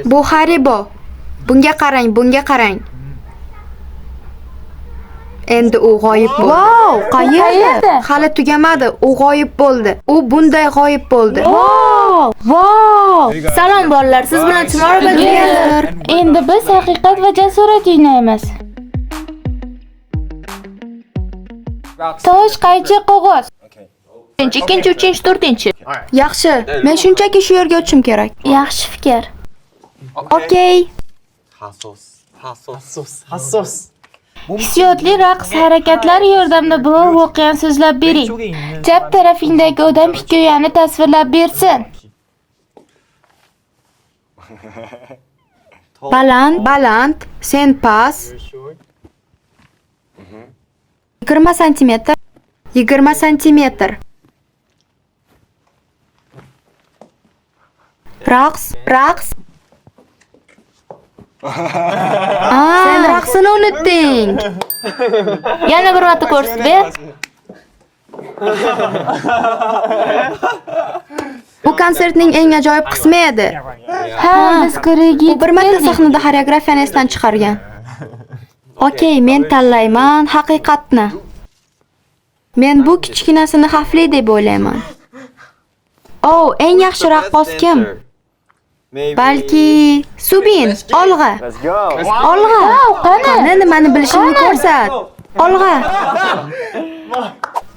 Bu Haribo. Bunga qarang, bunga qarang. Endi u g'oyib bo'ldi. Wow, qayerda? Hali tugamadi. U g'oyib bo'ldi. U bunday g'oyib bo'ldi. Wow! Salom bolalar, siz bilan Tomorrow birgadir. Endi biz haqiqat va jasorat o'ynaymiz. Tosh, qaychi, qog'oz. Ikkinchi, uchinchi, to'rtinchi. Yaxshi. Men shunchaki shu yerga o'tishim kerak. Yaxshi fikr. Okey. Hassos. Hissiyotli raqs harakatlari yordamida biror voqeani so'zlab bering. Chap tarafingdagi odam hikoyani tasvirlab bersin. Baland, sen past. 20 santimetr. 20 santimetr. Raqs. Sen raqsini unutding. Yana bir marta ko'rsatib ber. Bu konsertning eng ajoyib qismi edi. Ha, biz ko'rigi. U bir marta sahnada xoreografiyani esdan chiqargan. Okey, men tanlayman haqiqatni. Men bu kichkinasini xavfli deb o'ylayman. Oh, eng yaxshi raqqos kim? Balki Subin, olg'a. Olg'a. Qani nimani bilishingni ko'rsat. Olg'a.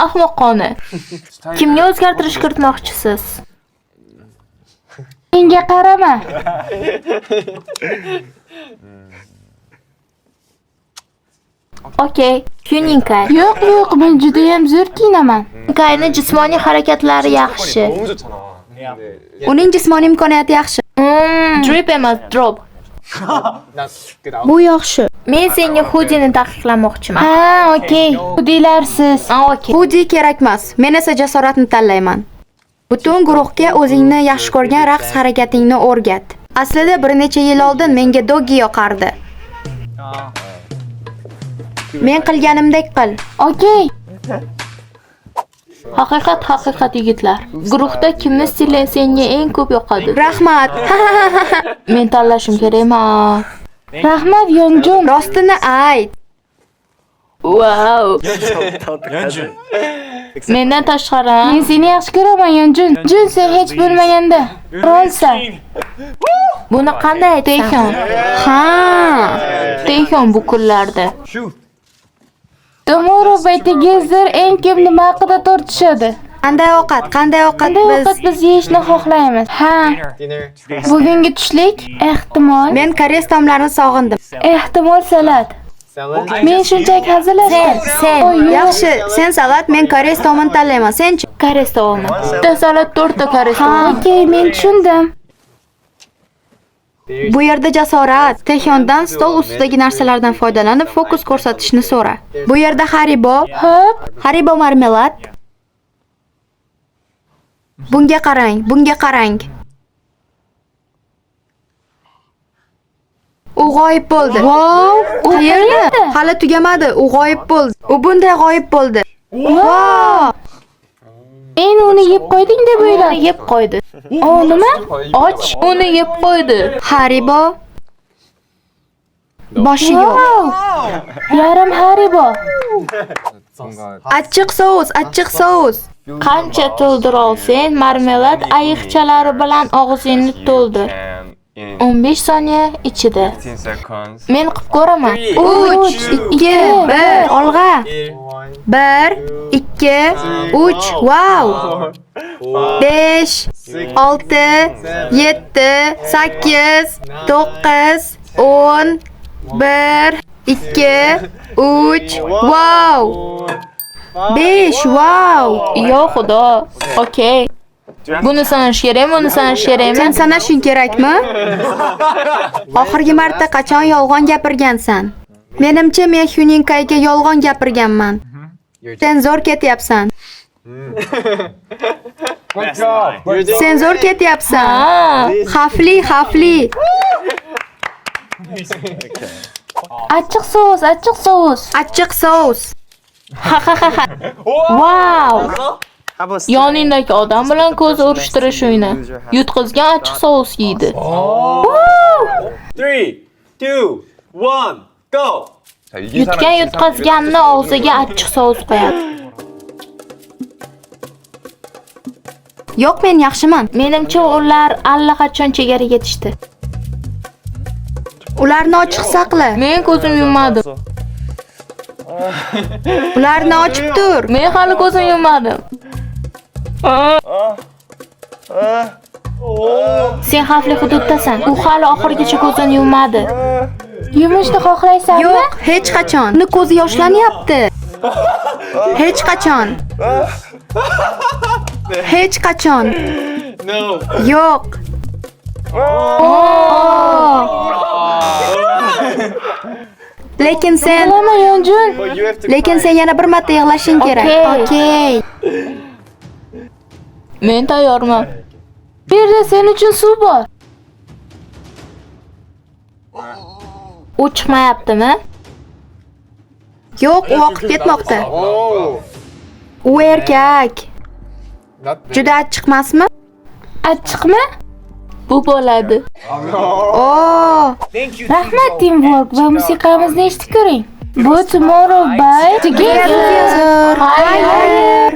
Ahmoqona. Kimga o'zgartirish kiritmoqchisiz? Menga qarama. Okey, Yuninka. Yo'q, men juda ham zo'r kiyinaman. Yuninkaning jismoniy harakatlari yaxshi. Uning jismoniy imkoniyati yaxshi. Drip emas, drop. Bu yaxshi. Men senga hudini taqiqlamoqchiman. Ha, okey. Hudilarsiz. Okey. Hudi kerak emas. Men esa jasoratni tanlayman. Butun guruhga o'zingni yaxshi ko'rgan raqs harakatingni o'rgat. Aslida bir necha yil oldin menga doggi yoqardi. Men qilganimdek qil. Okey. Haqiqat yigitlar. Guruhda kimni stili senga eng ko'p yoqadi? Rahmat. Men tanlashim kerakmi? Rahmat, Yonjun. Rostini ayt. Wow. Mendan tashqari. Men seni yaxshi ko'raman, Yonjun. Jun, sen hech bo'lmaganda rolsan. Buni qanday aytasan? Ha. Tehon bu kunlarda. Tomorrow Together eng ko'p nima haqida tortishadi? Qanday ovqat Biz yeyishni xohlaymiz. Ha. Bugungi tushlik? Ehtimol. Men koreys taomlarini sog'indim. Ehtimol salat. Men shunchaki hazillashdim. Sen. Yaxshi, sen salat, men koreys taomini tanlayman. Senchi? Koreys taomi. Bitta salat, 4 ta koreys Ha, taomi. okey, men tushundim. Bu yerda jasorat. Tehondan stol ustidagi narsalardan foydalanib fokus ko'rsatishni so'ra. Bu yerda Haribo. Hop. Haribo marmelad. Bunga qarang. U g'oyib bo'ldi. Wow, u Qayerda? Hali tugamadi. U g'oyib bo'ldi. U bunday g'oyib bo'ldi. Wow! Men uni yeb qo'yding deb o'yladim. Yeb qo'ydi. O, nima? Och, uni yeb qo'ydi. Haribo. Boshi yo'q. Wow. Yarim Haribo. Achchiq sous. Qancha to'ldira olsang, marmelad ayiqchalari bilan og'zingni to'ldir. 15 soniya ichida. Men qilib ko'raman. 3, 2, 1, olg'a. 1, 2, 3. Wow! 5, 6, 7, 8, 9, 10, 1, 2, 3. Wow! 5, wow! Yo xudo. Okey. Buni sanash kerakmi, Sen sanashing kerakmi? Oxirgi marta qachon yolg'on gapirgansan? Menimcha men Yuninkaga yolg'on gapirganman. Sen zo'r ketyapsan. Sen zo'r ketyapsan. Xavfli. Achchiq sous. Achchiq sous. Wow! Yoningdagi odam bilan ko'z urishtirish o'yini. Yutqizgan achchiq sous yeydi. 2, 1, go. 자, 이긴 Yutgan 사람이 yutqazganni og'ziga achchiq sous qo'yadi. Yo'q, men yaxshiman. Menimcha ular allaqachon chegaraga yetishdi. Ularni ochiq saqla. Men ko'zim yummadim. Ularni ochib tur. Men hali ko'zim yummadim. Sen xavfli hududdasan. U hali oxirigacha ko'zini yummadi. Yumishni xohlaysanmi? Yo'q, hech qachon. Uni ko'zi yoshlanyapti. Hech qachon. Hech qachon. No. Yo'q. Lekin sen Nima Yonjun? But you have to Lekin sen yana bir marta yig'lashing kerak. Okey. Okey. Men tayyorman. Bu yerda sen uchun suv bor. U chiqmayaptimi? Yo'q, u oqib ketmoqda. Oh. U erkak. Not Juda achchiqmasmi? Achchiqmi? Bu bo'ladi. Oo. Rahmat Teamwork va musiqamizni eshitib ko'ring. Bu Tomorrow by Together. Together. Hayır.